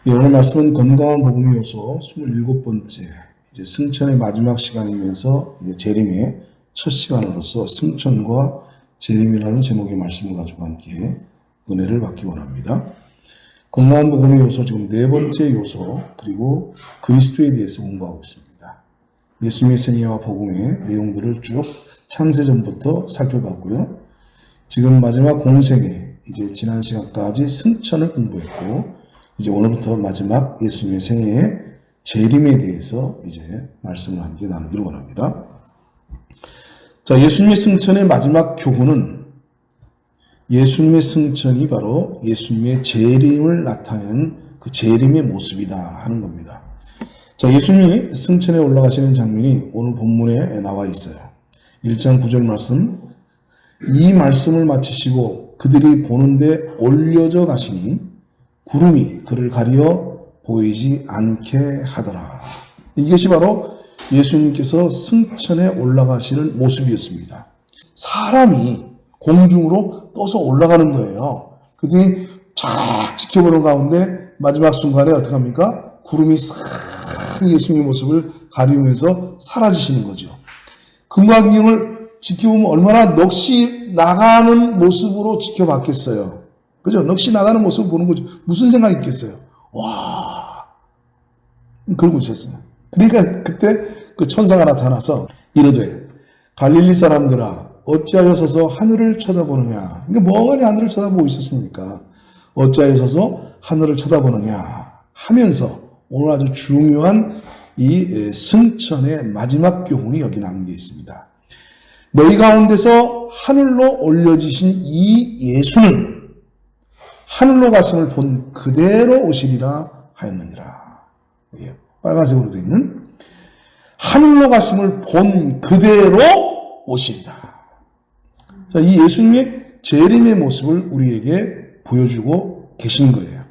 예, 오늘 말씀은 건강한 복음의 요소 27번째, 이제 승천의 마지막 시간이면서 이제 재림의 첫 시간으로서 승천과 재림이라는 제목의 말씀을 가지고 함께 은혜를 받기 원합니다. 건강한 복음의 요소 지금 네 번째 요소, 그리고 그리스도에 대해서 공부하고 있습니다. 예수님의 생애와 복음의 내용들을 쭉 창세전부터 살펴봤고요. 지금 마지막 공생애, 이제 지난 시간까지 승천을 공부했고, 이제 오늘부터 마지막 예수님의 생애의 재림에 대해서 이제 말씀을 함께 나누기를 원합니다. 자, 예수님의 승천의 마지막 교훈은 예수님의 승천이 바로 예수님의 재림을 나타내는 그 재림의 모습이다 하는 겁니다. 자, 예수님이 승천에 올라가시는 장면이 오늘 본문에 나와 있어요. 1장 9절 말씀, 이 말씀을 마치시고 그들이 보는데 올려져 가시니 구름이 그를 가려 보이지 않게 하더라. 이것이 바로 예수님께서 승천에 올라가시는 모습이었습니다. 사람이 공중으로 떠서 올라가는 거예요. 그들이 쫙 지켜보는 가운데 마지막 순간에 어떻게 합니까? 구름이 싹 예수님의 모습을 가리우면서 사라지시는 거죠. 그 광경을 지켜보면 얼마나 넋이 나가는 모습으로 지켜봤겠어요. 그죠? 넋이 나가는 모습을 보는 거죠. 무슨 생각이 있겠어요? 와, 그러고 있었어요. 그러니까 그때 그 천사가 나타나서 이르되 갈릴리 사람들아 어찌하여 서서 하늘을 쳐다보느냐. 그러니까 멍하니 하늘을 쳐다보고 있었으니까 어찌하여 서서 하늘을 쳐다보느냐 하면서 오늘 아주 중요한 이 승천의 마지막 교훈이 여기 남겨 있습니다. 너희 가운데서 하늘로 올려지신 이 예수는 하늘로 가심을 본 그대로 오시리라 하였느니라. 빨간색으로 되어 있는 하늘로 가심을 본 그대로 오시리라. 자, 이 예수님의 재림의 모습을 우리에게 보여주고 계신 거예요.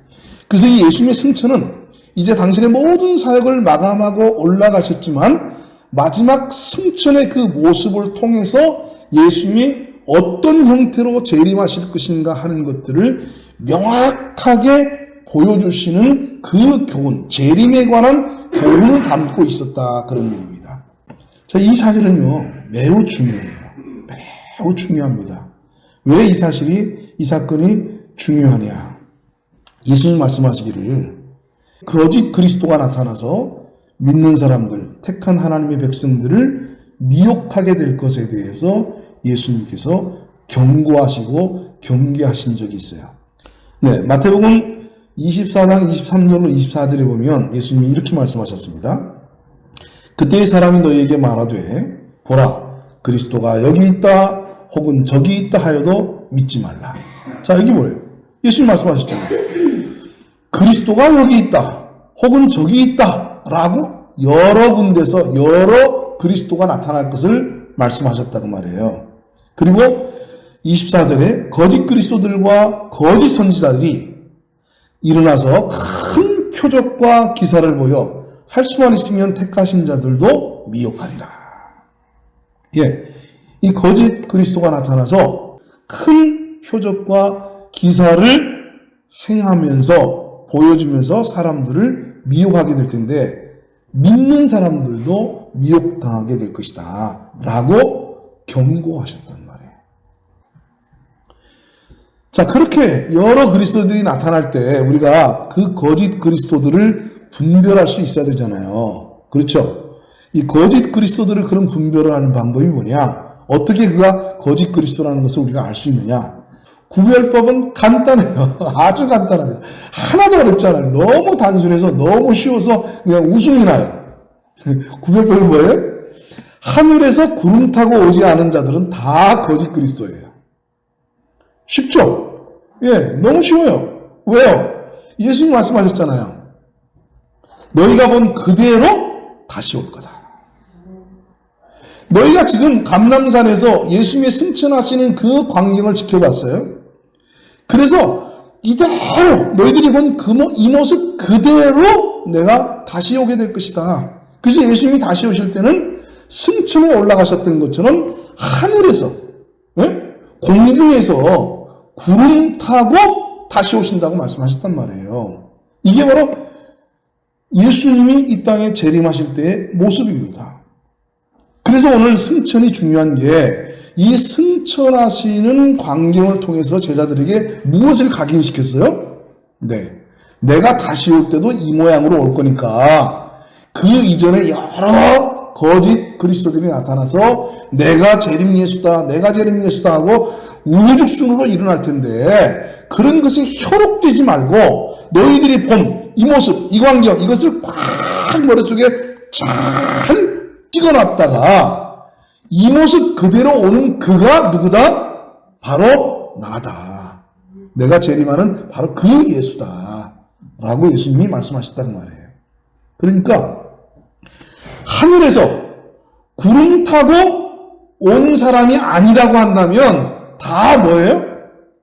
그래서 이 예수님의 승천은 이제 당신의 모든 사역을 마감하고 올라가셨지만 마지막 승천의 그 모습을 통해서 예수님이 어떤 형태로 재림하실 것인가 하는 것들을 명확하게 보여주시는 그 교훈, 재림에 관한 교훈을 담고 있었다, 그런 얘기입니다. 자, 이 사실은요 매우 중요해요. 매우 중요합니다. 왜 이 사건이 중요하냐? 예수님 말씀하시기를 거짓 그리스도가 나타나서 믿는 사람들, 택한 하나님의 백성들을 미혹하게 될 것에 대해서 예수님께서 경고하시고 경계하신 적이 있어요. 네, 마태복음 24장 23절로 24절에 보면 예수님이 이렇게 말씀하셨습니다. 그때의 사람이 너희에게 말하되 보라 그리스도가 여기 있다 혹은 저기 있다 하여도 믿지 말라. 자, 여기 뭐예요? 예수님 말씀하셨잖아요. 그리스도가 여기 있다 혹은 저기 있다 라고 여러 군데서 여러 그리스도가 나타날 것을 말씀하셨다고 말이에요. 그리고 24절에 거짓 그리스도들과 거짓 선지자들이 일어나서 큰 표적과 기사를 보여 할 수만 있으면 택하신 자들도 미혹하리라. 예, 이 거짓 그리스도가 나타나서 큰 표적과 기사를 행하면서 보여주면서 사람들을 미혹하게 될 텐데 믿는 사람들도 미혹당하게 될 것이다 라고 경고하셨단 말이에요. 자, 그렇게 여러 그리스도들이 나타날 때 우리가 그 거짓 그리스도들을 분별할 수 있어야 되잖아요. 그렇죠? 이 거짓 그리스도들을 그런 분별을 하는 방법이 뭐냐? 어떻게 그가 거짓 그리스도라는 것을 우리가 알 수 있느냐? 구별법은 간단해요. 아주 간단합니다. 하나도 어렵지 않아요. 너무 단순해서 너무 쉬워서 그냥 웃음이 나요. 구별법이 뭐예요? 하늘에서 구름 타고 오지 않은 자들은 다 거짓 그리스도예요. 쉽죠? 예, 너무 쉬워요. 왜요? 예수님 말씀하셨잖아요. 너희가 본 그대로 다시 올 거다. 너희가 지금 감람산에서 예수님의 승천하시는 그 광경을 지켜봤어요. 그래서 이대로 너희들이 본 이 모습 그대로 내가 다시 오게 될 것이다. 그래서 예수님이 다시 오실 때는 승천에 올라가셨던 것처럼 하늘에서, 공중에서 구름 타고 다시 오신다고 말씀하셨단 말이에요. 이게 바로 예수님이 이 땅에 재림하실 때의 모습입니다. 그래서 오늘 승천이 중요한 게 이 승천하시는 광경을 통해서 제자들에게 무엇을 각인시켰어요? 네, 내가 다시 올 때도 이 모양으로 올 거니까 그 이전에 여러 거짓 그리스도들이 나타나서 내가 재림 예수다, 내가 재림 예수다 하고 우후죽순으로 일어날 텐데 그런 것에 현혹되지 말고 너희들이 본 이 모습, 이 광경, 이것을 꽉 머릿속에 잘 찍어놨다가 이 모습 그대로 오는 그가 누구다? 바로 나다. 내가 재림하는 바로 그 예수다 라고 예수님이 말씀하셨다는 말이에요. 그러니까 하늘에서 구름 타고 온 사람이 아니라고 한다면 다 뭐예요?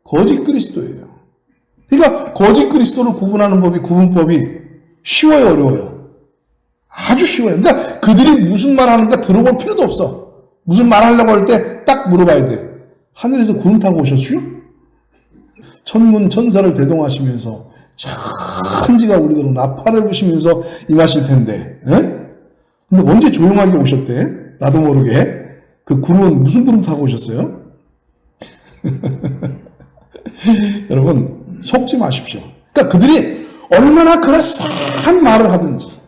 거짓 그리스도예요. 그러니까 거짓 그리스도를 구분하는 구분법이 쉬워요, 어려워요? 아주 쉬워요. 그러니까 그들이 무슨 말 하는가 들어볼 필요도 없어. 무슨 말 하려고 할 때 딱 물어봐야 돼. 하늘에서 구름 타고 오셨슈? 천문 천사를 대동하시면서 천지가 우리들은 나팔을 부시면서 임하실 텐데, 에? 근데 언제 조용하게 오셨대? 나도 모르게. 그 구름은 무슨 구름 타고 오셨어요? 여러분, 속지 마십시오. 그러니까 그들이 얼마나 그럴싸한 말을 하든지,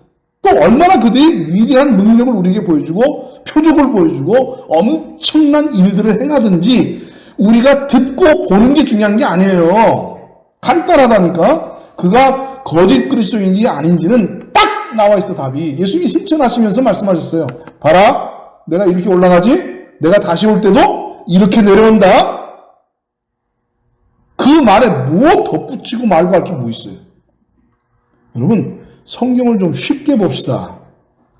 또 얼마나 그들이 위대한 능력을 우리에게 보여주고, 표적을 보여주고, 엄청난 일들을 행하든지, 우리가 듣고 보는 게 중요한 게 아니에요. 간단하다니까. 그가 거짓 그리스도인지 아닌지는 딱 나와 있어, 답이. 예수님이 승천하시면서 말씀하셨어요. 봐라, 내가 이렇게 올라가지? 내가 다시 올 때도 이렇게 내려온다? 그 말에 뭐 덧붙이고 말고 할 게 뭐 있어요? 여러분, 성경을 좀 쉽게 봅시다.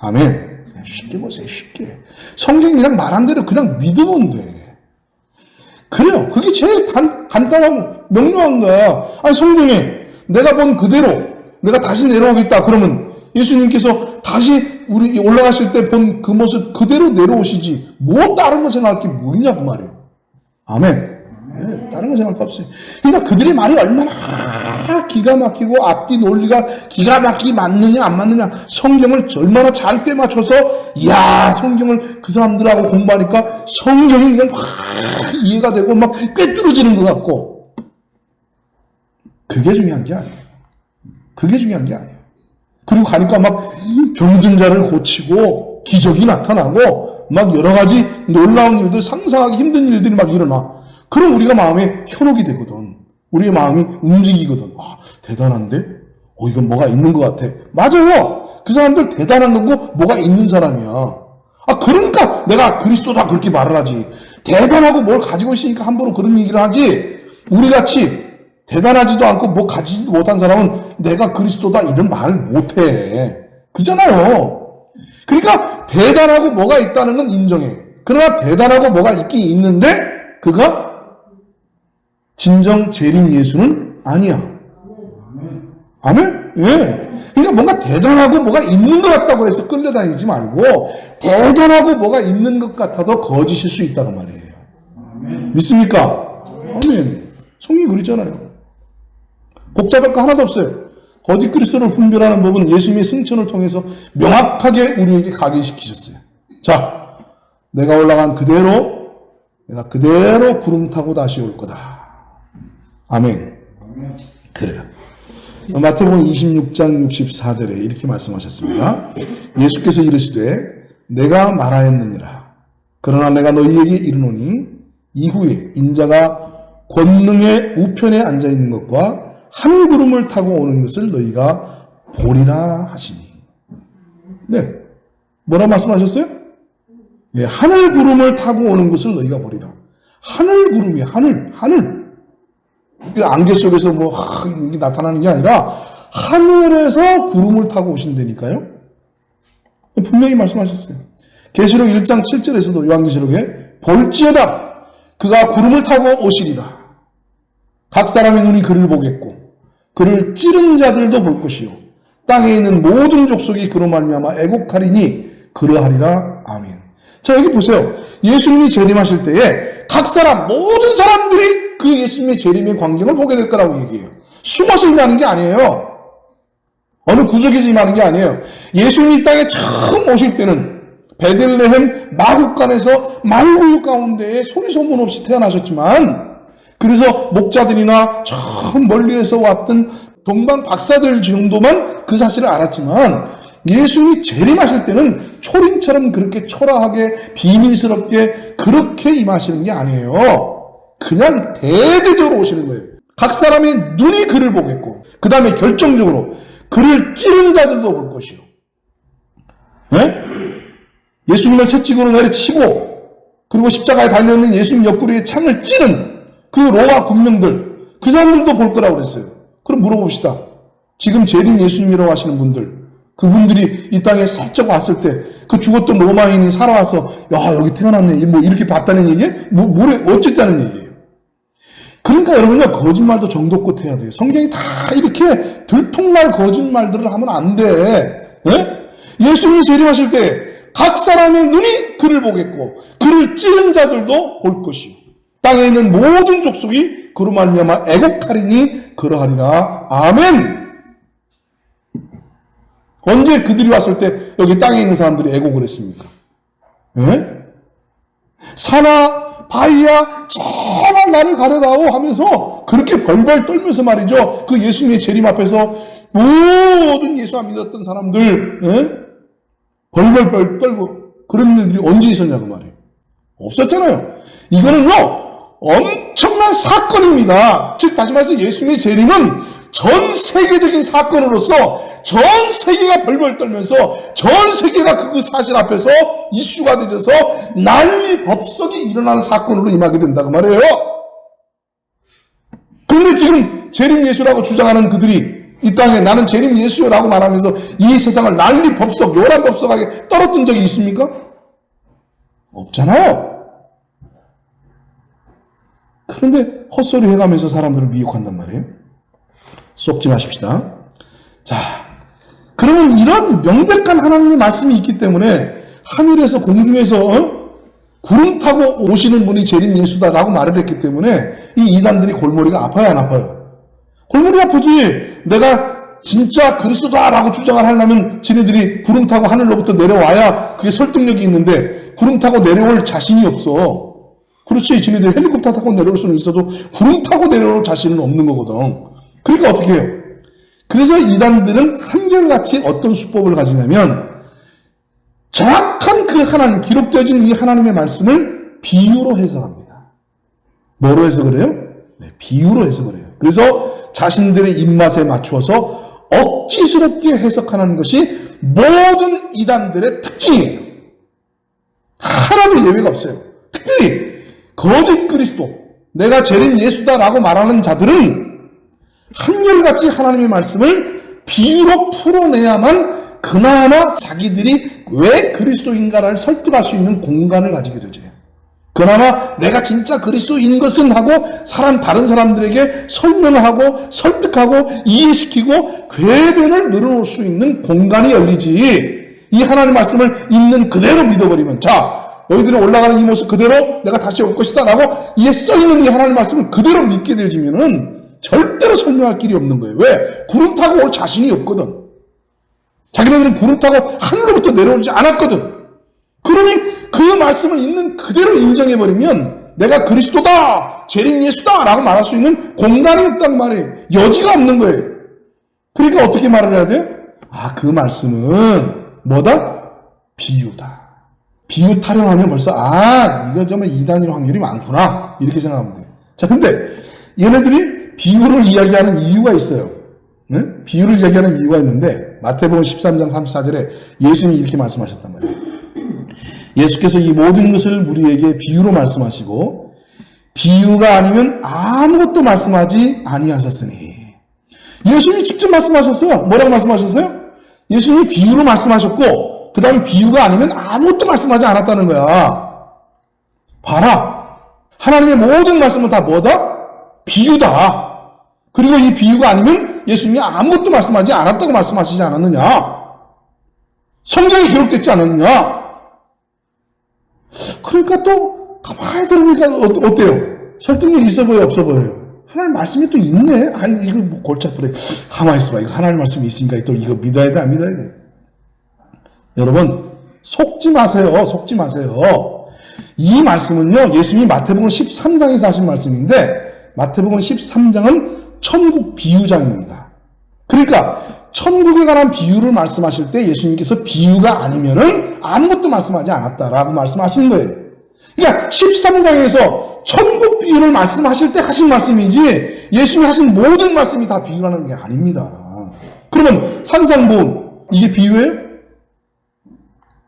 아멘. 쉽게 보세요, 쉽게. 성경이 그냥 말한 대로 그냥 믿으면 돼. 그래요. 그게 제일 간단하고 명료한 거야. 아니, 성경에 내가 본 그대로 내가 다시 내려오겠다. 그러면 예수님께서 다시 우리 올라가실 때 본 그 모습 그대로 내려오시지. 뭐 다른 거 생각할 게 뭐 있냐고 말이에요. 아멘. 네, 다른 거 생각할 거 없어요. 그러니까 그들의 말이 얼마나 기가 막히고 앞뒤 논리가 기가 막히게 맞느냐 안 맞느냐 성경을 얼마나 잘 꿰맞춰서 이야 성경을 그 사람들하고 공부하니까 성경이 그냥 확 이해가 되고 막 꿰뚫어지는 것 같고 그게 중요한 게 아니에요. 그게 중요한 게 아니에요. 그리고 가니까 막 병든 자를 고치고 기적이 나타나고 막 여러 가지 놀라운 일들 상상하기 힘든 일들이 막 일어나. 그럼 우리가 마음에 현혹이 되거든. 우리의 마음이 움직이거든. 아, 대단한데? 이건 뭐가 있는 것 같아. 맞아요. 그 사람들 대단한 거고 뭐가 있는 사람이야. 아, 그러니까 내가 그리스도다 그렇게 말을 하지. 대단하고 뭘 가지고 있으니까 함부로 그런 얘기를 하지. 우리같이 대단하지도 않고 뭐 가지지도 못한 사람은 내가 그리스도다 이런 말을 못해. 그잖아요. 그러니까 대단하고 뭐가 있다는 건 인정해. 그러나 대단하고 뭐가 있긴 있는데 그가 진정 재림 예수는 아니야. 아멘? 예. 그러니까 뭔가 대단하고 뭐가 있는 것 같다고 해서 끌려다니지 말고 대단하고 뭐가 있는 것 같아도 거짓일 수 있다고 말이에요. 믿습니까? 아멘. 성경이 그랬잖아요. 복잡할 거 하나도 없어요. 거짓 그리스도를 분별하는 법은 예수님의 승천을 통해서 명확하게 우리에게 각인시키셨어요. 자, 내가 올라간 그대로 내가 그대로 구름 타고 다시 올 거다. 아멘. 그래요. 마태복음 26장 64절에 이렇게 말씀하셨습니다. 예수께서 이르시되 내가 말하였느니라. 그러나 내가 너희에게 이르노니 이후에 인자가 권능의 우편에 앉아있는 것과 하늘 구름을 타고 오는 것을 너희가 보리라 하시니. 네. 뭐라 말씀하셨어요? 네, 하늘 구름을 타고 오는 것을 너희가 보리라. 하늘 구름이야, 하늘. 안개 속에서 뭐 이게 나타나는 게 아니라 하늘에서 구름을 타고 오신다니까요. 분명히 말씀하셨어요. 계시록 1장 7절에서도 요한계시록에 볼지어다 그가 구름을 타고 오시리다. 각 사람의 눈이 그를 보겠고 그를 찌른 자들도 볼 것이요 땅에 있는 모든 족속이 그로 말미암아 애곡하리니 그러하리라. 아멘. 자, 여기 보세요. 예수님이 재림하실 때에 각 사람, 모든 사람들이 그 예수님의 재림의 광경을 보게 될 거라고 얘기해요. 숨어서 일하는 게 아니에요. 어느 구석에서 임하는 게 아니에요. 예수님이 이 땅에 처음 오실 때는 베들레헴 마구간에서 말구유 가운데에 소리 소문 없이 태어나셨지만, 그래서 목자들이나 저 멀리에서 왔던 동방 박사들 정도만 그 사실을 알았지만, 예수님이 재림하실 때는 초림처럼 그렇게 초라하게 비밀스럽게 그렇게 임하시는 게 아니에요. 그냥 대대적으로 오시는 거예요. 각 사람의 눈이 그를 보겠고, 그 다음에 결정적으로 그를 찌른 자들도 볼 것이요. 네? 예수님을 채찍으로 내려치고, 그리고 십자가에 달려있는 예수님 옆구리에 창을 찌른 그 로마 군병들, 그 사람들도 볼 거라고 그랬어요. 그럼 물어봅시다. 지금 재림 예수님이라고 하시는 분들, 그분들이 이 땅에 살짝 왔을 때 그 죽었던 로마인이 살아와서 야 여기 태어났네 뭐 이렇게 봤다는 얘기예요? 어쨌다는 얘기예요. 그러니까 여러분요, 거짓말도 정도껏 해야 돼요. 성경이 다 이렇게 들통날 거짓말들을 하면 안 돼. 예? 예수님이 재림하실 때 각 사람의 눈이 그를 보겠고 그를 찌른 자들도 볼 것이요 땅에 있는 모든 족속이 그로 말미암아 애곡하리니 그러하리라. 아멘. 언제 그들이 왔을 때 여기 땅에 있는 사람들이 애곡을 했습니까? 예? 사나 바위야 제발 나를 가려다오 하면서 그렇게 벌벌 떨면서 말이죠. 그 예수님의 재림 앞에서 모든 예수와 믿었던 사람들, 예? 벌벌 떨고 그런 일들이 언제 있었냐고 말이에요. 없었잖아요. 이거는요 엄청난 사건입니다. 즉 다시 말해서 예수님의 재림은 전 세계적인 사건으로서 전 세계가 벌벌 떨면서 전 세계가 그 사실 앞에서 이슈가 되어서 난리 법석이 일어나는 사건으로 임하게 된다고 말이에요. 그런데 지금 재림 예수라고 주장하는 그들이 이 땅에 나는 재림 예수라고 말하면서 이 세상을 난리 법석, 요란 법석하게 떨었던 적이 있습니까? 없잖아요. 그런데 헛소리 해가면서 사람들을 미혹한단 말이에요. 쏙지 마십시다. 자, 그러면 이런 명백한 하나님의 말씀이 있기 때문에 하늘에서 공중에서 구름 타고 오시는 분이 재림 예수다라고 말을 했기 때문에 이 이단들이 골머리가 아파요, 안 아파요? 골머리 아프지. 내가 진짜 그리스도다라고 주장을 하려면 지네들이 구름 타고 하늘로부터 내려와야 그게 설득력이 있는데 구름 타고 내려올 자신이 없어. 그렇지. 지네들이 헬리콥터 타고 내려올 수는 있어도 구름 타고 내려올 자신은 없는 거거든. 그러니까 어떻게 해요? 그래서 이단들은 한결같이 어떤 수법을 가지냐면 정확한 그 하나님, 기록되어진 이 하나님의 말씀을 비유로 해석합니다. 뭐로 해석을 해요? 네, 비유로 해석을 해요. 그래서 자신들의 입맛에 맞추어서 억지스럽게 해석하는 것이 모든 이단들의 특징이에요. 하나도 예외가 없어요. 특별히 거짓 그리스도, 내가 재림 예수다라고 말하는 자들은 한결같이 하나님의 말씀을 비유로 풀어내야만 그나마 자기들이 왜 그리스도인가를 설득할 수 있는 공간을 가지게 되죠. 그나마 내가 진짜 그리스도인 것은 하고 다른 사람들에게 설명을 하고 설득하고 이해시키고 궤변을 늘어놓을 수 있는 공간이 열리지. 이 하나님의 말씀을 있는 그대로 믿어버리면, 자, 너희들이 올라가는 이 모습 그대로 내가 다시 올 것이다 라고 이에 써있는 이 하나님의 말씀을 그대로 믿게 되지면은 절대로 설명할 길이 없는 거예요. 왜? 구름 타고 올 자신이 없거든. 자기네들은 구름 타고 하늘로부터 내려오지 않았거든. 그러니 그 말씀을 있는 그대로 인정해버리면 내가 그리스도다, 재림 예수다 라고 말할 수 있는 공간이 없단 말이에요. 여지가 없는 거예요. 그러니까 어떻게 말을 해야 돼요? 아, 그 말씀은 뭐다? 비유다. 비유 타령하면 벌써 이거 정말 이단일 확률이 많구나 이렇게 생각하면 돼요. 자, 근데 얘네들이 비유를 이야기하는 이유가 있어요. 네? 비유를 이야기하는 이유가 있는데 마태복음 13장 34절에 예수님이 이렇게 말씀하셨단 말이에요. 예수께서 이 모든 것을 우리에게 비유로 말씀하시고 비유가 아니면 아무것도 말씀하지 아니하셨으니. 예수님이 직접 말씀하셨어요. 뭐라고 말씀하셨어요? 예수님이 비유로 말씀하셨고 그 다음에 비유가 아니면 아무것도 말씀하지 않았다는 거야. 봐라. 하나님의 모든 말씀은 다 뭐다? 비유다. 그리고 이 비유가 아니면 예수님이 아무것도 말씀하지 않았다고 말씀하시지 않았느냐? 성경에 기록됐지 않았느냐? 그러니까 또 가만히 들어보니까 어때요? 설득력 있어 보여요? 없어 보여요? 하나님 말씀이 또 있네. 이거 뭐 골치 아프네. 가만히 있어봐. 이거 하나님 말씀이 있으니까 또 이거 믿어야 돼, 안 믿어야 돼? 여러분, 속지 마세요. 속지 마세요. 이 말씀은요, 예수님이 마태복음 13장에서 하신 말씀인데, 마태복음 13장은 천국 비유장입니다. 그러니까, 천국에 관한 비유를 말씀하실 때 예수님께서 비유가 아니면은 아무것도 말씀하지 않았다라고 말씀하시는 거예요. 그러니까 13장에서 천국 비유를 말씀하실 때 하신 말씀이지 예수님이 하신 모든 말씀이 다 비유라는 게 아닙니다. 그러면 산상보훈 이게 비유예요?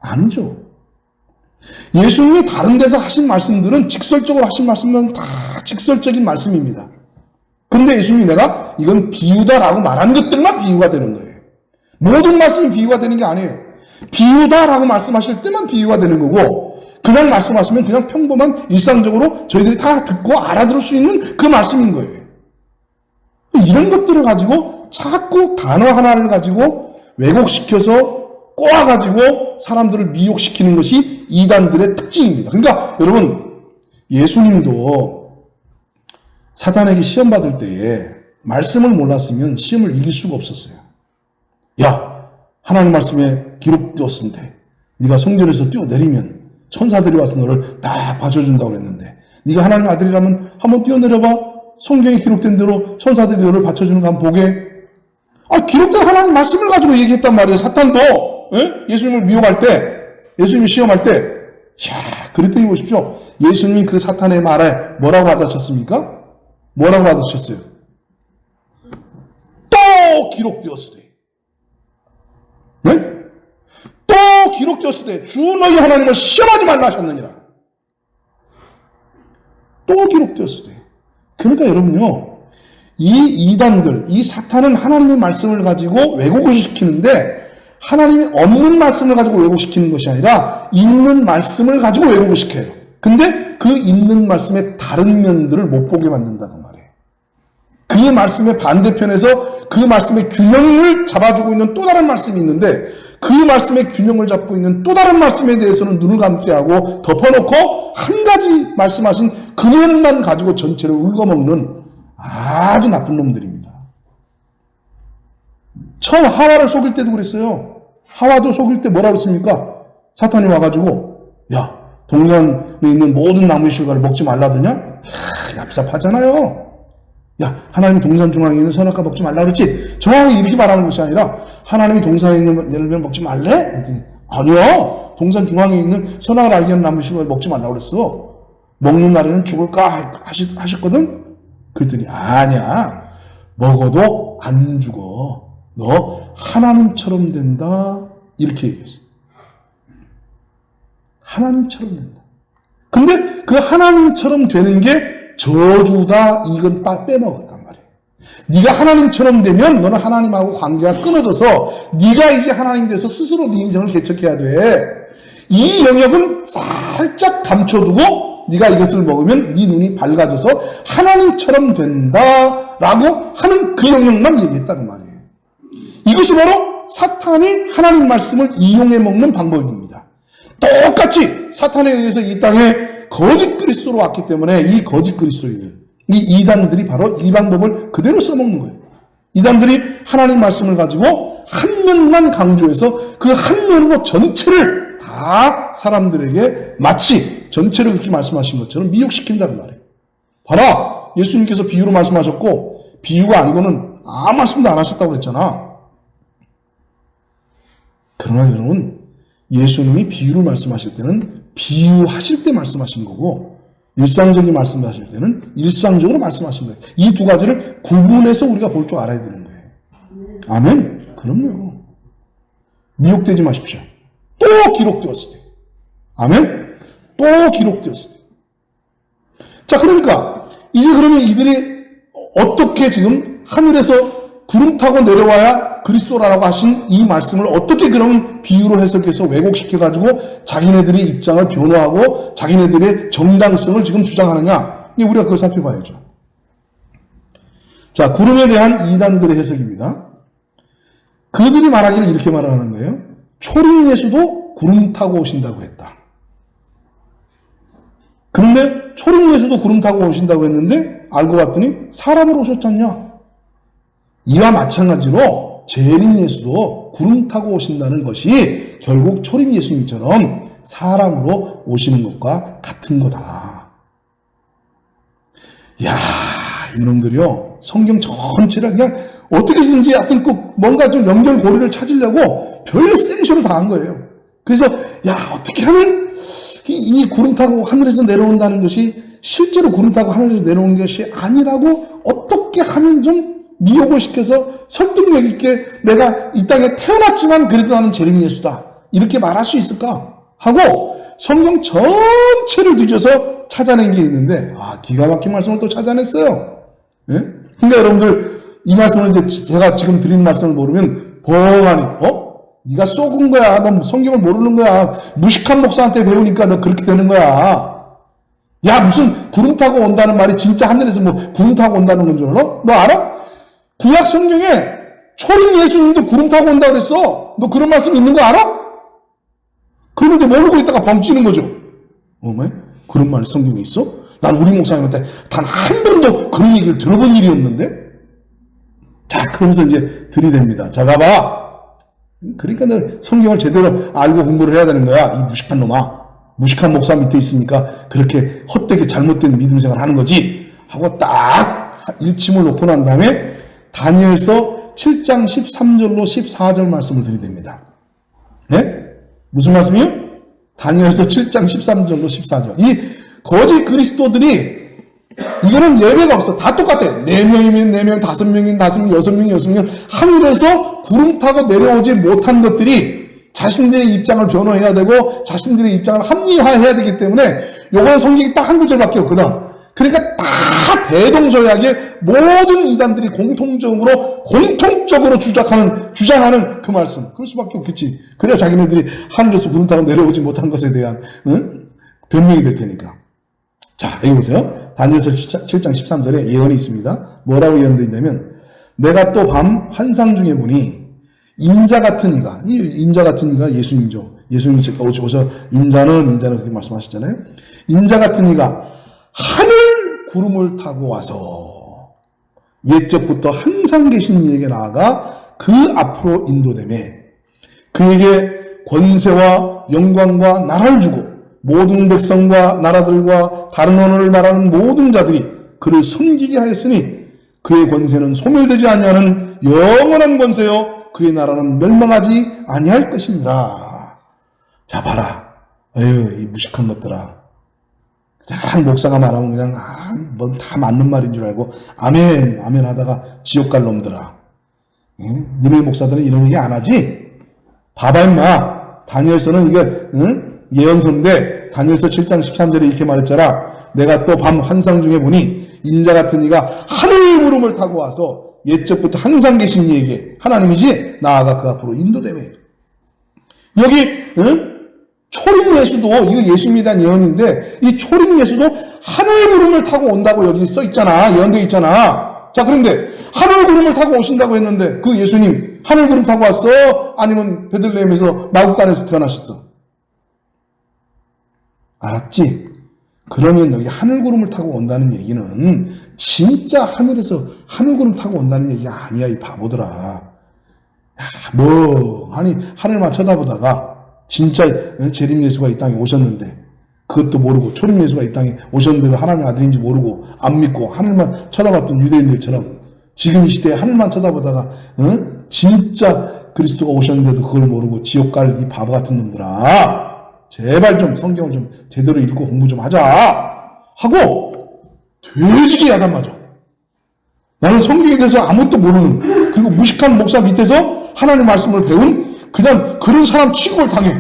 아니죠. 예수님이 다른 데서 하신 말씀들은 직설적으로 하신 말씀은 다 직설적인 말씀입니다. 그런데 예수님이 내가 이건 비유다라고 말한 것들만 비유가 되는 거예요. 모든 말씀이 비유가 되는 게 아니에요. 비유다라고 말씀하실 때만 비유가 되는 거고 그냥 말씀하시면 그냥 평범한 일상적으로 저희들이 다 듣고 알아들을 수 있는 그 말씀인 거예요. 이런 것들을 가지고 자꾸 단어 하나를 가지고 왜곡시켜서 꼬아가지고 사람들을 미혹시키는 것이 이단들의 특징입니다. 그러니까 여러분 예수님도 사탄에게 시험 받을 때에 말씀을 몰랐으면 시험을 이길 수가 없었어요. 야, 하나님 말씀에 기록되었는데 네가 성전에서 뛰어내리면 천사들이 와서 너를 딱 받쳐준다고 그랬는데 네가 하나님 아들이라면 한번 뛰어내려봐. 성경에 기록된 대로 천사들이 너를 받쳐주는 거 한번 보게. 기록된 하나님 말씀을 가지고 얘기했단 말이에요. 사탄도 예수님을 미혹할 때, 예수님을 시험할 때. 그랬더니 보십시오. 예수님이 그 사탄의 말에 뭐라고 받아쳤습니까? 뭐라고 받으셨어요? 또 기록되었으되. 네? 또 기록되었으되 주 너희 하나님을 시험하지 말라 하셨느니라. 또 기록되었으되. 그러니까 여러분요. 이 이단들, 이 사탄은 하나님의 말씀을 가지고 왜곡을 시키는데 하나님이 없는 말씀을 가지고 왜곡시키는 것이 아니라 있는 말씀을 가지고 왜곡을 시켜요. 근데 그 있는 말씀의 다른 면들을 못 보게 만든다고 말이에요. 그 말씀의 반대편에서 그 말씀의 균형을 잡아주고 있는 또 다른 말씀이 있는데 그 말씀의 균형을 잡고 있는 또 다른 말씀에 대해서는 눈을 감게 하고 덮어놓고 한 가지 말씀하신 그 면만 가지고 전체를 울거먹는 아주 나쁜 놈들입니다. 처음 하와를 속일 때도 그랬어요. 하와도 속일 때 뭐라고 했습니까? 사탄이 와가지고 야, 동산에 있는 모든 나무의 실과를 먹지 말라더냐? 얍삽하잖아요. 야, 하나님이 동산 중앙에 있는 선악과 먹지 말라 그랬지? 정확히 이렇게 말하는 것이 아니라 하나님이 동산에 있는 예를 들면 먹지 말래? 그랬더니 아니요. 동산 중앙에 있는 선악을 알게 하는 나무의 실과를 먹지 말라 그랬어. 먹는 날에는 죽을까 하셨거든? 그랬더니 아니야. 먹어도 안 죽어. 너 하나님처럼 된다. 이렇게 얘기했어. 하나님처럼 된다. 근데 그 하나님처럼 되는 게 저주다. 이건 빼먹었단 말이에요. 네가 하나님처럼 되면 너는 하나님하고 관계가 끊어져서 네가 이제 하나님 돼서 스스로 네 인생을 개척해야 돼. 이 영역은 살짝 감춰두고 네가 이것을 먹으면 네 눈이 밝아져서 하나님처럼 된다라고 하는 그 영역만 얘기했다는 말이에요. 이것이 바로 사탄이 하나님 말씀을 이용해 먹는 방법입니다. 똑같이 사탄에 의해서 이 땅에 거짓 그리스도로 왔기 때문에 이 거짓 그리스도인들, 이 이단들이 바로 이 방법을 그대로 써먹는 거예요. 이단들이 하나님 말씀을 가지고 한 면만 강조해서 그 한 면으로 전체를 다 사람들에게 마치 전체를 그렇게 말씀하신 것처럼 미혹시킨다는 말이에요. 봐라, 예수님께서 비유로 말씀하셨고 비유가 아니고는 아무 말씀도 안 하셨다고 그랬잖아. 그러나 여러분, 예수님이 비유를 말씀하실 때는 비유하실 때 말씀하신 거고 일상적인 말씀을 하실 때는 일상적으로 말씀하신 거예요. 이 두 가지를 구분해서 우리가 볼 줄 알아야 되는 거예요. 아멘? 그럼요. 미혹되지 마십시오. 또 기록되었을 때. 아멘? 또 기록되었을 때. 자, 그러니까 이제 그러면 이들이 어떻게 지금 하늘에서 구름 타고 내려와야 그리스도라고 하신 이 말씀을 어떻게 그러면 비유로 해석해서 왜곡시켜가지고 자기네들의 입장을 변호하고 자기네들의 정당성을 지금 주장하느냐? 우리가 그걸 살펴봐야죠. 자, 구름에 대한 이단들의 해석입니다. 그들이 말하기를 이렇게 말하는 거예요. 초림 예수도 구름 타고 오신다고 했다. 그런데 초림 예수도 구름 타고 오신다고 했는데 알고 봤더니 사람으로 오셨잖냐. 이와 마찬가지로 재림 예수도 구름 타고 오신다는 것이 결국 초림 예수님처럼 사람으로 오시는 것과 같은 거다. 야, 이놈들이요, 성경 전체를 그냥 어떻게든지 하여튼 꼭 뭔가 좀 연결고리를 찾으려고 별 생쇼를 다 한 거예요. 그래서 야, 어떻게 하면 이 구름 타고 하늘에서 내려온다는 것이 실제로 구름 타고 하늘에서 내려온 것이 아니라고 어떻게 하면 좀 미혹을 시켜서 설득력 있게 내가 이 땅에 태어났지만 그래도 나는 재림 예수다 이렇게 말할 수 있을까 하고 성경 전체를 뒤져서 찾아낸 게 있는데, 기가 막힌 말씀을 또 찾아냈어요. 예? 근데 여러분들 이 말씀을 이제 제가 지금 드리는 말씀을 모르면 벙하니 네가 쏘은 거야. 너 성경을 모르는 거야. 무식한 목사한테 배우니까 너 그렇게 되는 거야. 야, 무슨 구름 타고 온다는 말이 진짜 하늘에서 뭐 구름 타고 온다는 건 줄 알아? 너 알아? 구약 성경에 초림 예수님도 구름 타고 온다고 그랬어. 너 그런 말씀 있는 거 알아? 그런데 모르고 있다가 벙찌는 거죠. 왜? 그런 말이 성경에 있어? 난 우리 목사님한테 단 한 번도 그런 얘기를 들어본 일이 없는데? 자, 그러면서 이제 들이댑니다. 자, 봐봐. 그러니까 너 성경을 제대로 알고 공부를 해야 되는 거야. 이 무식한 놈아. 무식한 목사 밑에 있으니까 그렇게 헛되게 잘못된 믿음 생활을 하는 거지. 하고 딱 일침을 놓고 난 다음에 다니엘서 7장 13절로 14절 말씀을 들이댑니다. 네? 무슨 말씀이요? 다니엘서 7장 13절로 14절. 이 거짓 그리스도들이 이거는 예외가 없어. 다 똑같아. 4명이면 4명, 5명이면 5명, 6명이면 6명. 하늘에서 구름 타고 내려오지 못한 것들이 자신들의 입장을 변호해야 되고 자신들의 입장을 합리화해야 되기 때문에 요건 성경이 딱 한 구절밖에 없거든. 그러니까 다 대동소이하게 모든 이단들이 공통적으로 주장하는 그 말씀. 그럴 수밖에 없겠지. 그래야 자기네들이 하늘에서 구름 타고 내려오지 못한 것에 대한 변명이 될 테니까. 자, 여기 보세요. 다니엘서 7장 13절에 예언이 있습니다. 뭐라고 예언되어 있냐면, 내가 또 밤 환상 중에 보니 인자 같은 이가, 이 인자 같은 이가 예수님이죠. 예수님 오셔서 인자는 그렇게 말씀하셨잖아요. 인자 같은 이가 하늘 구름을 타고 와서 옛적부터 항상 계신 이에게 나아가 그 앞으로 인도되매 그에게 권세와 영광과 나라를 주고 모든 백성과 나라들과 다른 언어를 말하는 모든 자들이 그를 섬기게 하였으니 그의 권세는 소멸되지 아니하는 영원한 권세요 그의 나라는 멸망하지 아니할 것이니라. 자, 봐라. 에휴, 이 무식한 것들아. 그냥 목사가 말하면 그냥 뭐 다 맞는 말인 줄 알고 아멘 아멘 하다가 지옥 갈 놈들아. 응? 니네 목사들은 이런 얘기 안 하지? 봐봐 임마. 다니엘서는 이게 예언서인데 다니엘서 7장 13절에 이렇게 말했잖아. 내가 또 밤 환상 중에 보니 인자 같은 이가 하늘 구름을 타고 와서 옛적부터 항상 계신 이에게 하나님이지 나아가 그 앞으로 인도되매. 여기 초림 예수도 이거 예수님에 대한 예언인데 이 초림 예수도 하늘 구름을 타고 온다고 여기 써 있잖아. 예언되어 있잖아. 자, 그런데 하늘 구름을 타고 오신다고 했는데 그 예수님 하늘 구름 타고 왔어? 아니면 베들레헴에서 마구간에서 태어나셨어? 알았지? 그러면 여기 하늘구름을 타고 온다는 얘기는 진짜 하늘에서 하늘구름 타고 온다는 얘기가 아니야, 이 바보들아. 아니 하늘만 쳐다보다가 진짜 재림 예수가 이 땅에 오셨는데 그것도 모르고 초림 예수가 이 땅에 오셨는데도 하나님의 아들인지 모르고 안 믿고 하늘만 쳐다봤던 유대인들처럼 지금 이 시대에 하늘만 쳐다보다가 진짜 그리스도가 오셨는데도 그걸 모르고 지옥 갈 이 바보 같은 놈들아. 제발 좀 성경을 좀 제대로 읽고 공부 좀 하자 하고 되지게 야단 맞아. 나는 성경에 대해서 아무것도 모르는 그리고 무식한 목사 밑에서 하나님 말씀을 배운 그냥 그런 사람 취급을 당해.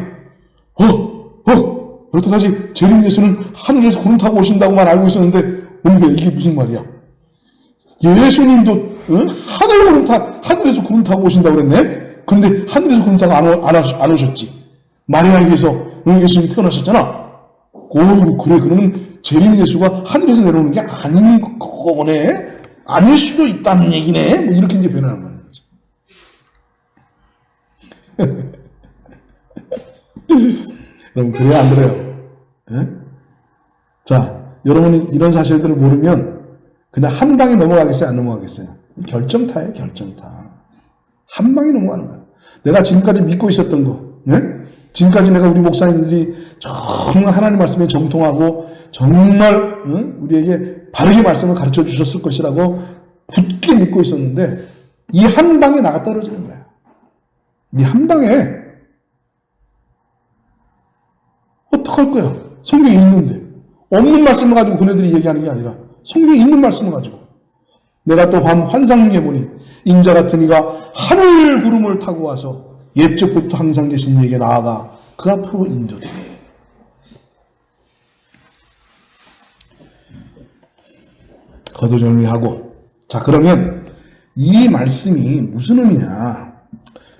여태까지 재림 예수는 하늘에서 구름 타고 오신다고만 알고 있었는데 이게 무슨 말이야? 예수님도 하늘에서 구름 타고 오신다고 그랬네? 그런데 하늘에서 구름 타고 안 오셨지. 마리아에게서 예수님이 태어나셨잖아. 그래. 그러면 재림 예수가 하늘에서 내려오는 게 아닌 거네? 아닐 수도 있다는 얘기네? 뭐 이렇게 이제 변하는 거예요. 여러분, 그래요? 안 그래요? 예? 자, 여러분이 이런 사실들을 모르면 그냥 한 방에 넘어가겠어요? 안 넘어가겠어요? 결정타예요, 결정타. 한 방에 넘어가는 거예요. 내가 지금까지 믿고 있었던 거, 네? 지금까지 내가 우리 목사님들이 정말 하나님 말씀에 정통하고 정말 우리에게 바르게 말씀을 가르쳐 주셨을 것이라고 굳게 믿고 있었는데 이 한 방에 나가 떨어지는 거예요. 이 한 방에 어떡할 거야? 성경에 있는데 없는 말씀을 가지고 그네들이 얘기하는 게 아니라 성경에 있는 말씀을 가지고 내가 또 밤 환상 중에 보니 인자 같은 이가 하늘 구름을 타고 와서 옛적부터 항상 계신 이에게 나아가 그 앞으로 인도되니. 거두절미하고. 자, 그러면 이 말씀이 무슨 의미냐?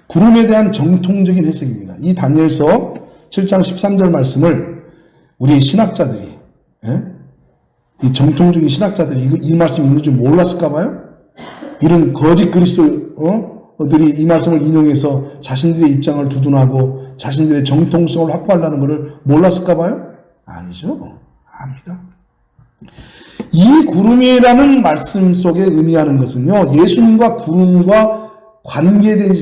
구름에 대한 정통적인 해석입니다. 이 다니엘서 7장 13절 말씀을 우리 신학자들이, 이 정통적인 신학자들이 이 말씀이 있는 줄 몰랐을까 봐요? 이런 거짓 그리스도들이 이 말씀을 인용해서 자신들의 입장을 두둔하고 자신들의 정통성을 확보하려는 것을 몰랐을까 봐요? 아니죠. 압니다. 이 구름이라는 말씀 속에 의미하는 것은요, 예수님과 구름과 관계된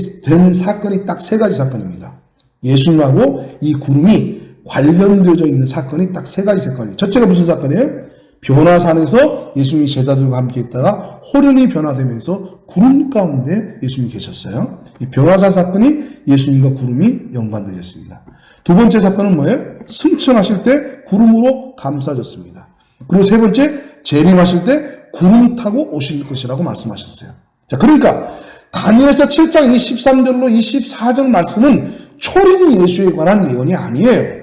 사건이 딱 세 가지 사건입니다. 예수님하고 이 구름이 관련되어져 있는 사건이 딱 세 가지 사건이에요. 첫째가 무슨 사건이에요? 변화산에서 예수님이 제자들과 함께 있다가 호련히 변화되면서 구름 가운데 예수님이 계셨어요. 이 변화산 사건이 예수님과 구름이 연관되었습니다. 두 번째 사건은 뭐예요? 승천하실 때 구름으로 감싸졌습니다. 그리고 세 번째, 재림하실 때 구름 타고 오실 것이라고 말씀하셨어요. 자, 그러니까 다니엘서 7장 23절로 24절 말씀은 초림 예수에 관한 예언이 아니에요.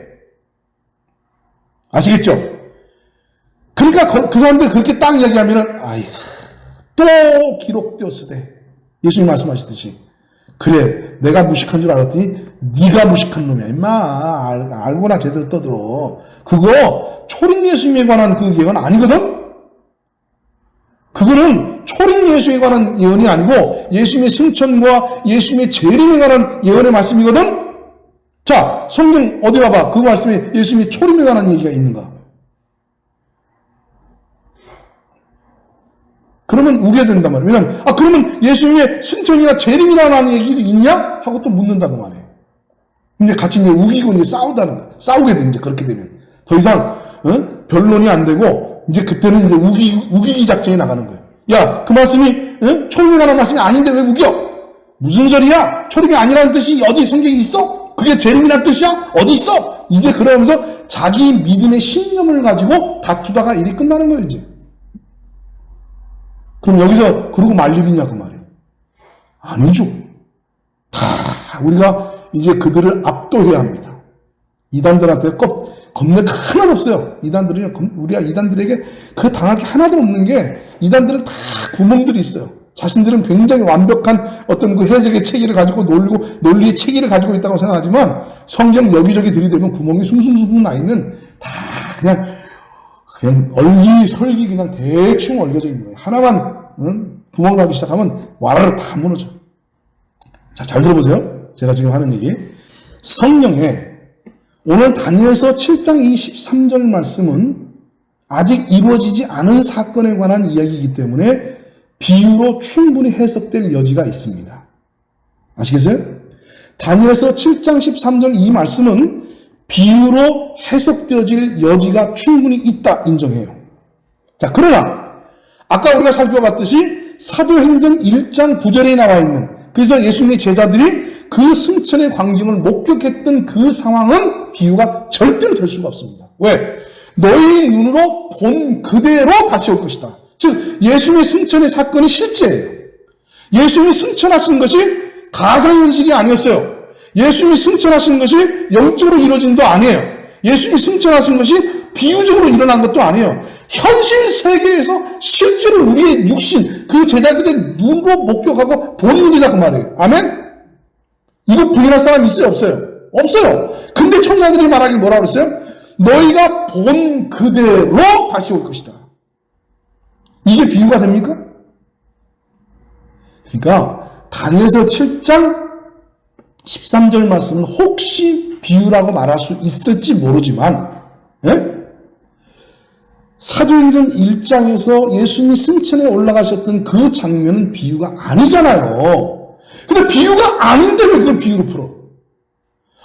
아시겠죠? 그러니까 그 사람들이 그렇게 딱 이야기하면은 아이고 또 기록되었으되 예수님 말씀하시듯이 그래 내가 무식한 줄 알았더니 네가 무식한 놈이야 임마 알고나 제대로 떠들어. 그거 초림 예수님에 관한 그 예언 아니거든. 그거는 초림 예수에 관한 예언이 아니고 예수님의 승천과 예수님의 재림에 관한 예언의 말씀이거든. 자, 성경 어디 가봐. 그 말씀에 예수님의 초림에 관한 얘기가 있는가? 그러면 우겨야 된단 말이에요. 왜냐하면 그러면 예수님의 승천이나 재림이라는 얘기도 있냐? 하고 또 묻는다고 말해요. 이제 같이 이제 우기고 이제 싸우다는 거야. 싸우게 돼 이제 그렇게 되면 더 이상 변론이 안 되고 이제 그때는 이제 우기기 작전이 나가는 거예요. 야, 그 말씀이 초림에 관한 말씀이 아닌데 왜 우겨? 무슨 소리야? 초림이 아니라는 뜻이 어디 성경에 있어? 그게 재림이라는 뜻이야? 어디 있어? 이제 그러면서 자기 믿음의 신념을 가지고 다투다가 일이 끝나는 거예요 이제. 그럼 여기서 그러고 말 일이냐 그 말이에요. 아니죠. 다 우리가 이제 그들을 압도해야 합니다. 이단들한테 겁낼 거 하나도 없어요. 이단들은요, 우리가 이단들에게 그 당할 게 하나도 없는 게 이단들은 다 구멍들이 있어요. 자신들은 굉장히 완벽한 어떤 그 해석의 체계를 가지고 논리의 체계를 가지고 있다고 생각하지만 성경 여기저기 들이대면 구멍이 숭숭숭 나 있는 다 그냥 얼기설기 그냥 대충 얽혀져 있는 거예요. 하나만 구멍 나기 시작하면 와르르 다 무너져. 자, 잘 들어보세요. 제가 지금 하는 얘기. 성령에 오늘 다니엘서 7장 23절 말씀은 아직 이루어지지 않은 사건에 관한 이야기이기 때문에 비유로 충분히 해석될 여지가 있습니다. 아시겠어요? 다니엘서 7장 13절 이 말씀은 비유로 해석되어질 여지가 충분히 있다 인정해요. 자, 그러나 아까 우리가 살펴봤듯이 사도행전 1장 9절에 나와 있는 그래서 예수님의 제자들이 그 승천의 광경을 목격했던 그 상황은 비유가 절대로 될 수가 없습니다. 왜? 너희 눈으로 본 그대로 다시 올 것이다. 즉 예수님의 승천의 사건이 실제예요. 예수님이 승천하신 것이 가상현실이 아니었어요. 예수님이 승천하신 것이 영적으로 이루어진 것도 아니에요. 예수님이 승천하신 것이 비유적으로 일어난 것도 아니에요. 현실 세계에서 실제로 우리의 육신, 그 제자들의 눈으로 목격하고 본 일이다 그 말이에요. 아멘? 이거 부인할 사람이 있어요? 없어요? 없어요. 근데 천사들이 말하길 뭐라고 그랬어요? 너희가 본 그대로 다시 올 것이다. 이게 비유가 됩니까? 그러니까 다니엘서 7장 13절 말씀은 혹시 비유라고 말할 수 있을지 모르지만 사도행전 1장에서 예수님이 승천에 올라가셨던 그 장면은 비유가 아니잖아요. 근데 비유가 아닌데 왜 그걸 비유로 풀어?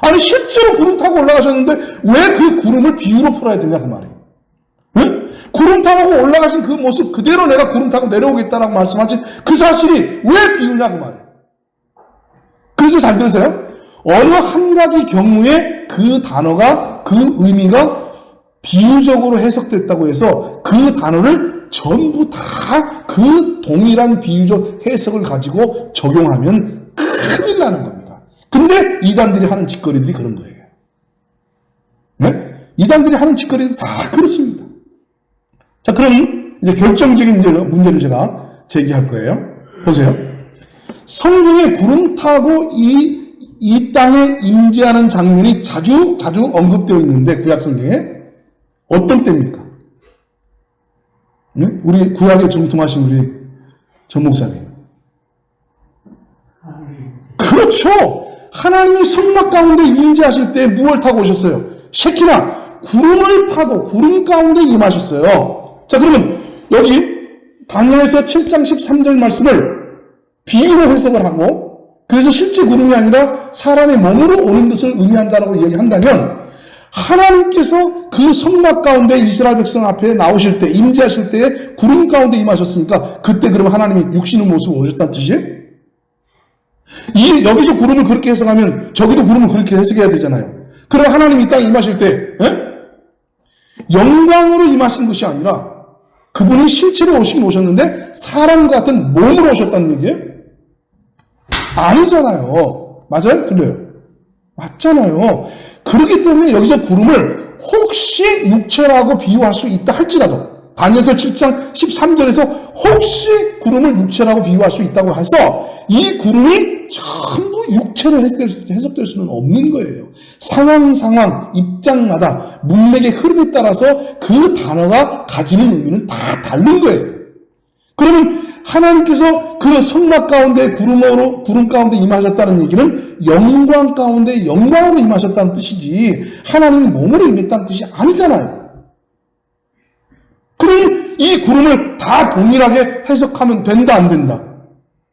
아니 실제로 구름 타고 올라가셨는데 왜 그 구름을 비유로 풀어야 되냐 그 말이에요. 응? 구름 타고 올라가신 그 모습 그대로 내가 구름 타고 내려오겠다라고 말씀하신 그 사실이 왜 비유냐 그 말이에요. 그래서 잘 들으세요. 어느 한 가지 경우에 그 단어가 그 의미가 비유적으로 해석됐다고 해서 그 단어를 전부 다 그 동일한 비유적 해석을 가지고 적용하면 큰일 나는 겁니다. 근데 이단들이 하는 짓거리들이 그런 거예요. 네? 이단들이 하는 짓거리들이 다 그렇습니다. 자, 그럼 이제 결정적인 문제를 제가 제기할 거예요. 보세요. 성경에 구름 타고 이 땅에 임재하는 장면이 자주 언급되어 있는데 구약 성경에 어떤 때입니까? 네? 우리 구약에 정통하신 우리 전 목사님. 그렇죠. 하나님이 성막 가운데 임재하실 때 무엇을 타고 오셨어요? 쉐키나 구름을 타고 구름 가운데 임하셨어요. 자, 그러면 여기 다니엘서 7장 13절 말씀을 비유로 해석을 하고 그래서 실제 구름이 아니라 사람의 몸으로 오는 것을 의미한다라고 이야기한다면 하나님께서 그 성막 가운데 이스라엘 백성 앞에 나오실 때 임재하실 때 구름 가운데 임하셨으니까 그때 그러면 하나님이 육신의 모습으로 오셨다는 뜻이에요? 여기서 구름을 그렇게 해석하면 저기도 구름을 그렇게 해석해야 되잖아요. 그럼 하나님이 이 땅에 임하실 때 영광으로 임하신 것이 아니라 그분이 실제로 오시긴 오셨는데 사람과 같은 몸으로 오셨다는 얘기예요? 아니잖아요. 맞아요? 들려요? 맞잖아요. 그렇기 때문에 여기서 구름을 혹시 육체라고 비유할 수 있다 할지라도 다니엘서 7장 13절에서 혹시 구름을 육체라고 비유할 수 있다고 해서 이 구름이 전부 육체로 해석될 수는 없는 거예요. 상황, 입장마다 문맥의 흐름에 따라서 그 단어가 가지는 의미는 다 다른 거예요. 그러면 하나님께서 그 성막 가운데 구름 가운데 임하셨다는 얘기는 영광 가운데 영광으로 임하셨다는 뜻이지 하나님이 몸으로 임했다는 뜻이 아니잖아요. 그러니 이 구름을 다 동일하게 해석하면 된다 안 된다?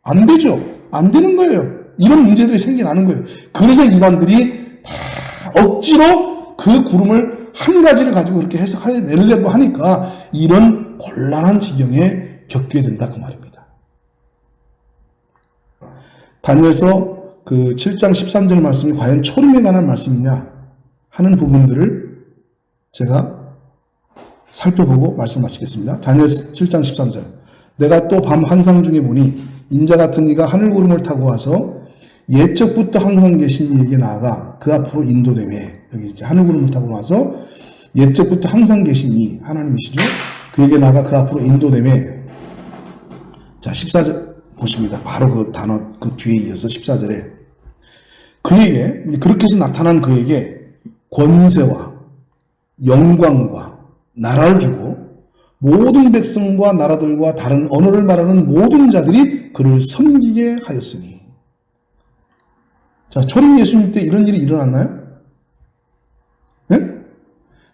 안 되죠. 안 되는 거예요. 이런 문제들이 생겨나는 거예요. 그래서 이단들이 다 억지로 그 구름을 한 가지를 가지고 그렇게 해석하려고 하니까 이런 곤란한 지경에 겪게 된다 그 말입니다. 다니엘서 그 7장 13절 말씀이 과연 초림에 관한 말씀이냐 하는 부분들을 제가 살펴보고 말씀 마치겠습니다. 다니엘 7장 13절 내가 또 밤 환상 중에 보니 인자 같은 이가 하늘 구름을 타고 와서 옛적부터 항상 계신 이에게 나아가 그 앞으로 인도되매 여기 이제 하늘 구름을 타고 와서 옛적부터 항상 계신 이 하나님이시죠. 그에게 나아가 그 앞으로 인도되매 자 14절 보십니다. 바로 그 단어 그 뒤에 이어서 14절에 그에게 그렇게 해서 나타난 그에게 권세와 영광과 나라를 주고 모든 백성과 나라들과 다른 언어를 말하는 모든 자들이 그를 섬기게 하였으니 자 초림 예수님 때 이런 일이 일어났나요? 네?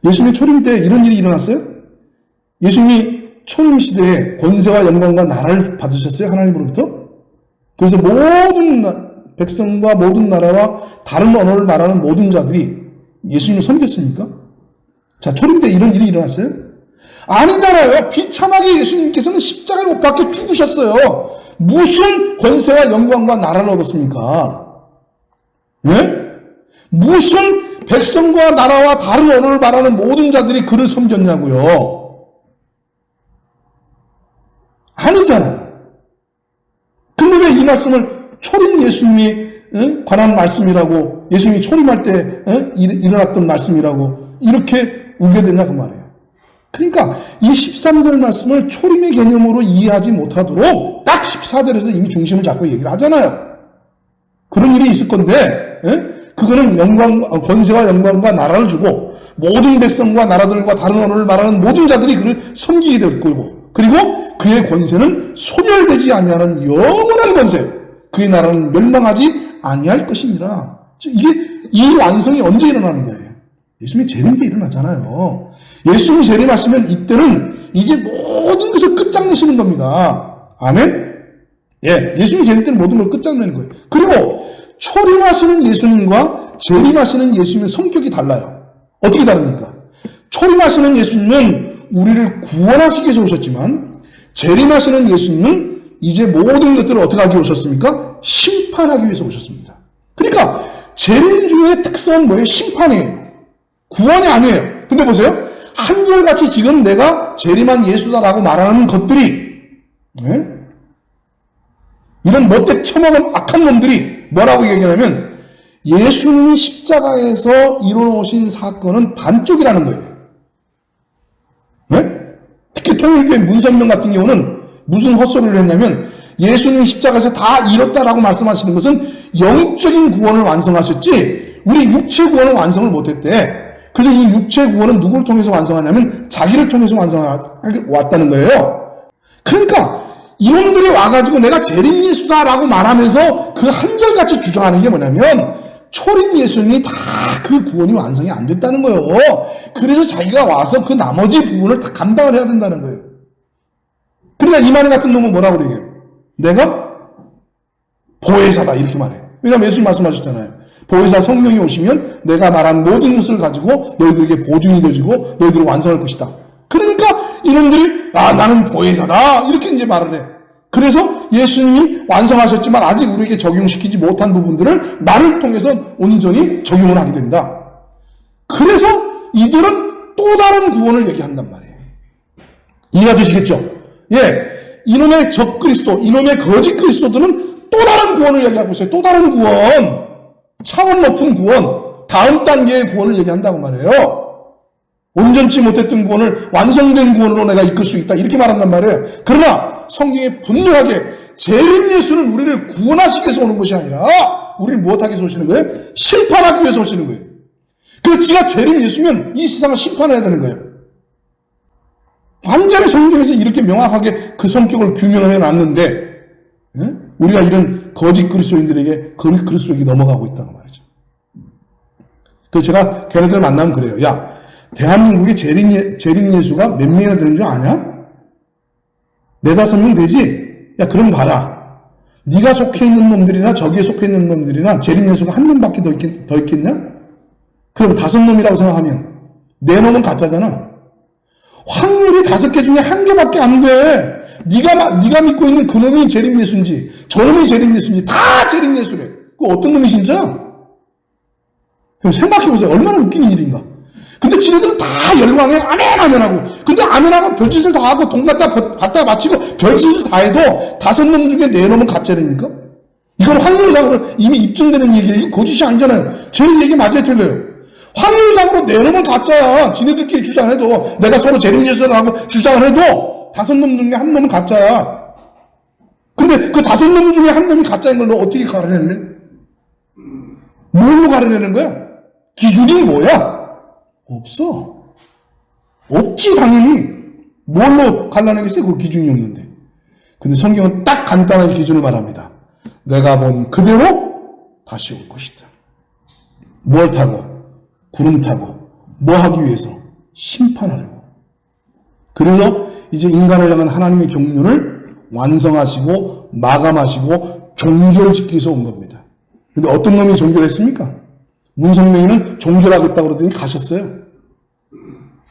예수님의 초림 때 이런 일이 일어났어요? 예수님이 초림 시대에 권세와 영광과 나라를 받으셨어요? 하나님으로부터? 그래서 모든 백성과 모든 나라와 다른 언어를 말하는 모든 자들이 예수님을 섬겼습니까? 자, 초림 때 이런 일이 일어났어요? 아니잖아요. 비참하게 예수님께서는 십자가에 못 박혀 죽으셨어요. 무슨 권세와 영광과 나라를 얻었습니까? 네? 무슨 백성과 나라와 다른 언어를 말하는 모든 자들이 그를 섬겼냐고요. 아니잖아요. 근데 왜 이 말씀을 초림 예수님이 관한 말씀이라고 예수님이 초림할 때 일어났던 말씀이라고 이렇게 우겨대냐 그 말이에요. 그러니까 이 13절 말씀을 초림의 개념으로 이해하지 못하도록 딱 14절에서 이미 중심을 잡고 얘기를 하잖아요. 그런 일이 있을 건데 그거는 권세와 영광과 나라를 주고 모든 백성과 나라들과 다른 언어를 말하는 모든 자들이 그를 섬기게 될 거고 그리고 그의 권세는 소멸되지 아니하는 영원한 권세 그의 나라는 멸망하지 아니할 것이니라. 이게 이 완성이 언제 일어나는 거예요? 예수님이 재림때 일어나잖아요. 예수님이 재림하시면 이때는 이제 모든 것을 끝장내시는 겁니다. 아멘? 예, 예수님이 재림 때는 모든 걸 끝장내는 거예요. 그리고 초림하시는 예수님과 재림하시는 예수님의 성격이 달라요. 어떻게 다릅니까? 초림하시는 예수님은 우리를 구원하시기 위해서 오셨지만 재림하시는 예수님은 이제 모든 것들을 어떻게 하기 위해 오셨습니까? 심판하기 위해서 오셨습니다. 그러니까 재림주의 특성은 뭐예요? 심판이에요. 구원이 아니에요. 근데 보세요. 한결같이 지금 내가 재림한 예수다라고 말하는 것들이 이런 못돼 처먹은 악한 놈들이 뭐라고 얘기하냐면 예수님이 십자가에서 이루어오신 사건은 반쪽이라는 거예요. 특히 통일교회 문선명 같은 경우는 무슨 헛소리를 했냐면 예수님이 십자가에서 다 이뤘다라고 말씀하시는 것은 영적인 구원을 완성하셨지 우리 육체 구원을 완성을 못했대. 그래서 이 육체 구원은 누구를 통해서 완성하냐면 자기를 통해서 왔다는 거예요. 그러니까 이놈들이 와가지고 내가 재림 예수다라고 말하면서 그 한결같이 주장하는 게 뭐냐면 초림 예수님이 다 그 구원이 완성이 안 됐다는 거예요. 그래서 자기가 와서 그 나머지 부분을 다 감당을 해야 된다는 거예요. 그러니까 이만희 같은 놈은 뭐라고 그래요? 내가 보혜사다 이렇게 말해. 왜냐하면 예수님 말씀하셨잖아요. 보혜사 성령이 오시면 내가 말한 모든 것을 가지고 너희들에게 보증이 되어지고 너희들을 완성할 것이다. 그러니까 이놈들이 나는 보혜사다 이렇게 이제 말을 해. 그래서 예수님이 완성하셨지만 아직 우리에게 적용시키지 못한 부분들을 나를 통해서 온전히 적용을 하게 된다. 그래서 이들은 또 다른 구원을 얘기한단 말이에요. 이해가 되시겠죠? 예, 이놈의 적그리스도, 이놈의 거짓 그리스도들은 또 다른 구원을 얘기하고 있어요. 또 다른 구원, 차원 높은 구원, 다음 단계의 구원을 얘기한다고 말이에요. 온전치 못했던 구원을 완성된 구원으로 내가 이끌 수 있다 이렇게 말한단 말이에요. 그러나 성경에 분명하게 재림 예수는 우리를 구원하시기 위해서 오는 것이 아니라 우리를 무엇하기 위해서 오시는 거예요? 심판하기 위해서 오시는 거예요. 그래서 지가 재림 예수면 이 세상을 심판해야 되는 거예요. 완전히 성경에서 이렇게 명확하게 그 성격을 규명해 놨는데 우리가 이런 거짓 그리스도인들에게 그리스도에게 넘어가고 있다는 말이죠. 그래서 제가 걔네들 만나면 그래요. 야, 대한민국에 재림 예수가 몇 명이나 되는 줄 아냐? 4-5명 되지? 야, 그럼 봐라. 네가 속해 있는 놈들이나 저기에 속해 있는 놈들이나 재림 예수가 한 놈밖에 더 있겠냐? 그럼 5놈이라고 생각하면 4놈은 가짜잖아. 확률이 5개 중에 1개밖에 안 돼. 네가 믿고 있는 그 놈이 재림 예수인지 저놈이 재림 예수인지 다 재림 예수래. 그 어떤 놈이 진짜? 그럼 생각해보세요. 얼마나 웃기는 일인가. 근데 지네들은 다 열광해 아멘 하고 근데 아멘하고 별짓을 다 하고 돈 갖다 바치고 별짓을 다 해도 5놈 중에 4놈은 가짜라니까. 이건 확률상으로 이미 입증되는 얘기예요. 이거 거짓이 아니잖아요. 제 얘기 맞아요 틀려요. 확률상으로 4놈은 가짜야. 지네들끼리 주장해도 내가 서로 재림 예수를 하고 주장을 해도 5놈 중에 1놈은 가짜야. 근데 그 5놈 중에 1놈이 가짜인 걸 너 어떻게 가려내래? 뭘로 가려내는 거야? 기준이 뭐야? 없어. 없지 당연히. 뭘로 갈라내겠어요? 그 기준이 없는데. 근데 성경은 딱 간단한 기준을 말합니다. 내가 본 그대로 다시 올 것이다. 뭘 타고? 구름 타고. 뭐 하기 위해서? 심판하려고. 그래서 이제 인간을 향한 하나님의 경륜을 완성하시고 마감하시고 종결짓기 위해서 온 겁니다. 근데 어떤 놈이 종결했습니까? 문성명이는 종결하겠다고 그러더니 가셨어요.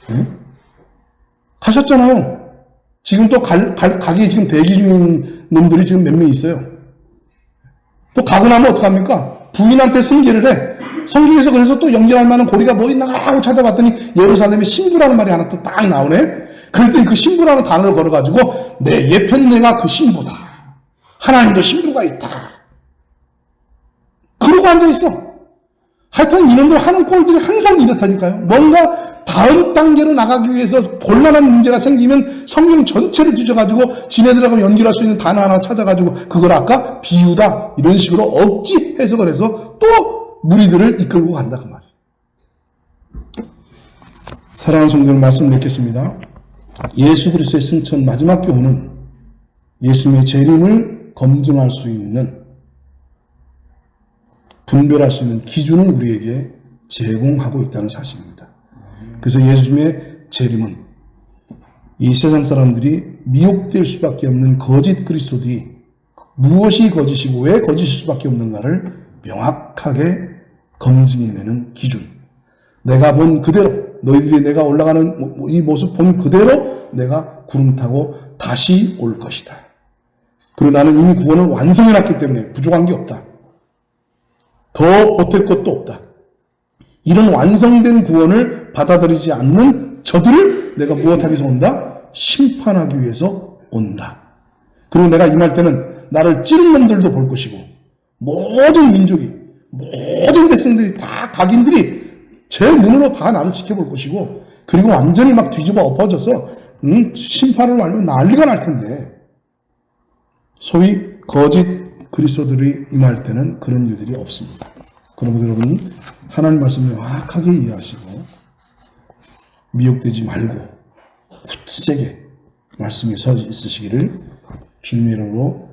네? 가셨잖아요. 지금 또 가기 지금 대기 중인 놈들이 지금 몇 명 있어요. 또 가고 나면 어떡합니까? 부인한테 승계를 해. 성경에서 그래서 또 연결할 만한 고리가 뭐 있나 하고 찾아봤더니 예루살렘에 신부라는 말이 하나 또 딱 나오네. 그랬더니 그 신부라는 단어를 걸어가지고 내 예편내가 그 신부다. 하나님도 신부가 있다. 그러고 앉아있어. 하여튼 이놈들 하는 꼴들이 항상 이렇다니까요. 뭔가 다음 단계로 나가기 위해서 곤란한 문제가 생기면 성경 전체를 뒤져가지고 지네들하고 연결할 수 있는 단어 하나 찾아가지고 그걸 아까 비유다 이런 식으로 억지 해석을 해서 또 무리들을 이끌고 간다 그 말이에요. 사랑하는 성도들 말씀을 읽겠습니다. 예수 그리스도의 승천 마지막 교훈은 예수님의 재림을 검증할 수 있는 분별할 수 있는 기준을 우리에게 제공하고 있다는 사실입니다. 그래서 예수님의 재림은 이 세상 사람들이 미혹될 수밖에 없는 거짓 그리스도들이 무엇이 거짓이고 왜 거짓일 수밖에 없는가를 명확하게 검증해내는 기준. 내가 본 그대로, 너희들이 내가 올라가는 이 모습 본 그대로 내가 구름 타고 다시 올 것이다. 그리고 나는 이미 구원을 완성해놨기 때문에 부족한 게 없다. 더 보탤 것도 없다. 이런 완성된 구원을 받아들이지 않는 저들을 내가 무엇하기 위해서 온다? 심판하기 위해서 온다. 그리고 내가 임할 때는 나를 찌른 놈들도 볼 것이고 모든 민족이 모든 백성들이 다 각인들이 제 눈으로 다 나를 지켜볼 것이고 그리고 완전히 막 뒤집어 엎어져서 심판을 알면 난리가 날 텐데 소위 거짓 그리스도들이 임할 때는 그런 일들이 없습니다. 그러므로 여러분 하나님 말씀을 정확하게 이해하시고 미혹되지 말고 굳세게 말씀에 서 있으시기를 주님의 이름으로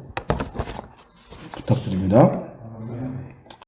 부탁드립니다.